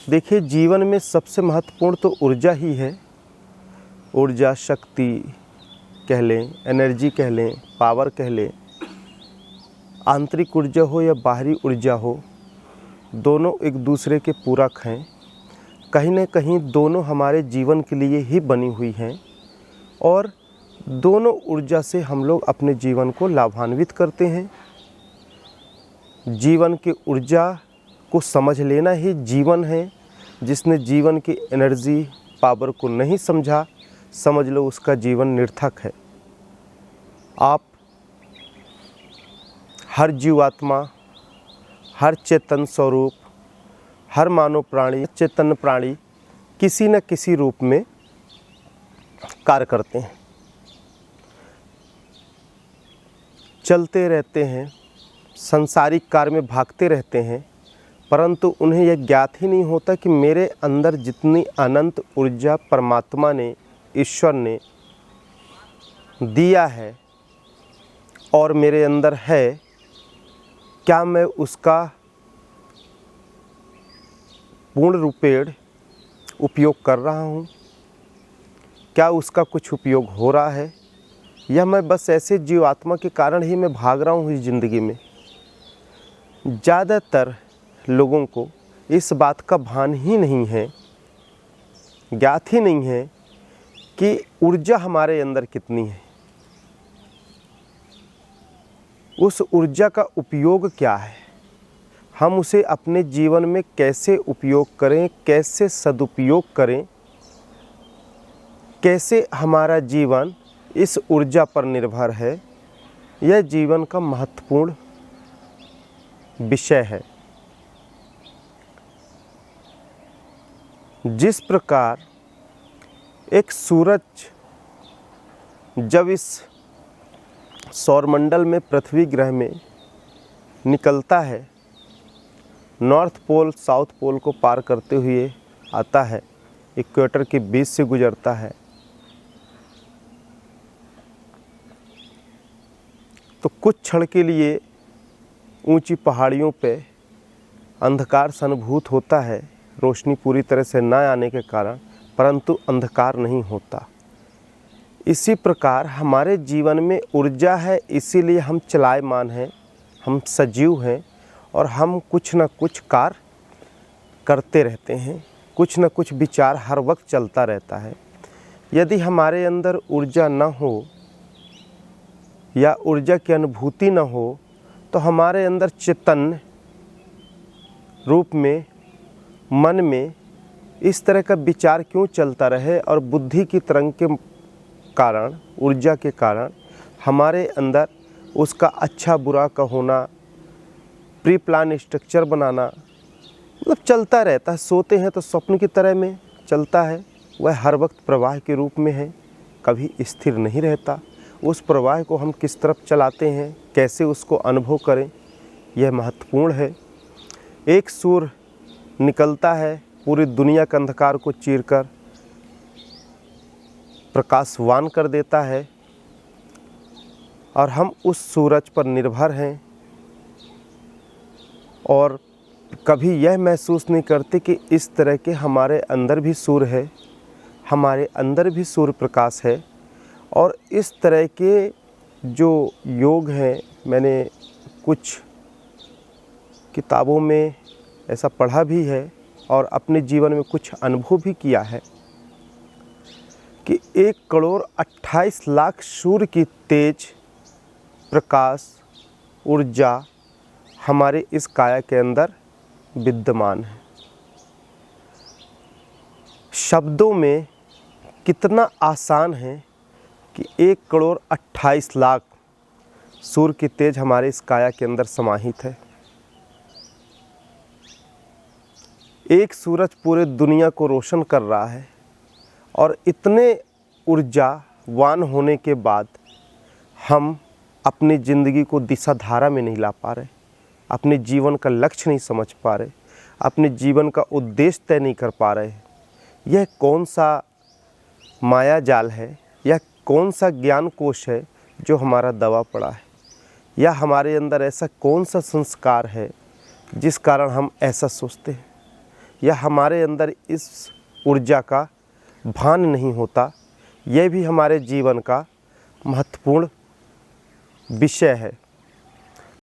देखिए, जीवन में सबसे महत्वपूर्ण तो ऊर्जा ही है। ऊर्जा, शक्ति कह लें, एनर्जी कह लें, पावर कह लें, आंतरिक ऊर्जा हो या बाहरी ऊर्जा हो, दोनों एक दूसरे के पूरक हैं। कहीं न कहीं दोनों हमारे जीवन के लिए ही बनी हुई हैं और दोनों ऊर्जा से हम लोग अपने जीवन को लाभान्वित करते हैं। जीवन की ऊर्जा को समझ लेना ही जीवन है। जिसने जीवन की एनर्जी, पावर को नहीं समझा, समझ लो उसका जीवन निरर्थक है। आप हर जीवात्मा, हर चेतन स्वरूप, हर मानव प्राणी, चेतन प्राणी किसी न किसी रूप में कार्य करते हैं, चलते रहते हैं, सांसारिक कार्य में भागते रहते हैं, परंतु उन्हें यह ज्ञात ही नहीं होता कि मेरे अंदर जितनी अनंत ऊर्जा परमात्मा ने, ईश्वर ने दिया है और मेरे अंदर है, क्या मैं उसका पूर्ण रूपेण उपयोग कर रहा हूँ? क्या उसका कुछ उपयोग हो रहा है, या मैं बस ऐसे जीवात्मा के कारण ही मैं भाग रहा हूँ इस ज़िंदगी में? ज़्यादातर लोगों को इस बात का भान ही नहीं है, ज्ञात ही नहीं है कि ऊर्जा हमारे अंदर कितनी है, उस ऊर्जा का उपयोग क्या है, हम उसे अपने जीवन में कैसे उपयोग करें, कैसे सदुपयोग करें, कैसे हमारा जीवन इस ऊर्जा पर निर्भर है। यह जीवन का महत्वपूर्ण विषय है। जिस प्रकार एक सूरज जब इस सौरमंडल में पृथ्वी ग्रह में निकलता है, नॉर्थ पोल साउथ पोल को पार करते हुए आता है, इक्वेटर के बीच से गुजरता है, तो कुछ क्षण के लिए ऊंची पहाड़ियों पे अंधकार सा अनुभूत होता है, रोशनी पूरी तरह से न आने के कारण, परंतु अंधकार नहीं होता। इसी प्रकार हमारे जीवन में ऊर्जा है, इसीलिए हम चलायमान हैं, हम सजीव हैं और हम कुछ न कुछ कार्य करते रहते हैं, कुछ न कुछ विचार हर वक्त चलता रहता है। यदि हमारे अंदर ऊर्जा न हो या ऊर्जा की अनुभूति न हो, तो हमारे अंदर चेतन रूप में, मन में इस तरह का विचार क्यों चलता रहे, और बुद्धि की तरंग के कारण, ऊर्जा के कारण हमारे अंदर उसका अच्छा बुरा का होना, प्री प्लान स्ट्रक्चर बनाना, मतलब चलता रहता है। सोते हैं तो स्वप्न की तरह में चलता है, वह हर वक्त प्रवाह के रूप में है, कभी स्थिर नहीं रहता। उस प्रवाह को हम किस तरफ चलाते हैं, कैसे उसको अनुभव करें, यह महत्वपूर्ण है। एक सूर्य निकलता है, पूरी दुनिया के अंधकार को चीरकर प्रकाशवान कर देता है, और हम उस सूरज पर निर्भर हैं और कभी यह महसूस नहीं करते कि इस तरह के हमारे अंदर भी सूर्य है, हमारे अंदर भी सूर्य प्रकाश है। और इस तरह के जो योग हैं, मैंने कुछ किताबों में ऐसा पढ़ा भी है और अपने जीवन में कुछ अनुभव भी किया है कि 1,28,00,000 सूर्य की तेज प्रकाश ऊर्जा हमारे इस काया के अंदर विद्यमान है। शब्दों में कितना आसान है कि 1,28,00,000 सूर्य की तेज हमारे इस काया के अंदर समाहित है। एक सूरज पूरे दुनिया को रोशन कर रहा है, और इतने ऊर्जावान होने के बाद हम अपनी ज़िंदगी को दिशा धारा में नहीं ला पा रहे, अपने जीवन का लक्ष्य नहीं समझ पा रहे, अपने जीवन का उद्देश्य तय नहीं कर पा रहे। यह कौन सा माया जाल है, यह कौन सा ज्ञान कोश है जो हमारा दबा पड़ा है, या हमारे अंदर ऐसा कौन सा संस्कार है जिस कारण हम ऐसा सोचते हैं। या हमारे अंदर इस ऊर्जा का भान नहीं होता, यह भी हमारे जीवन का महत्वपूर्ण विषय है।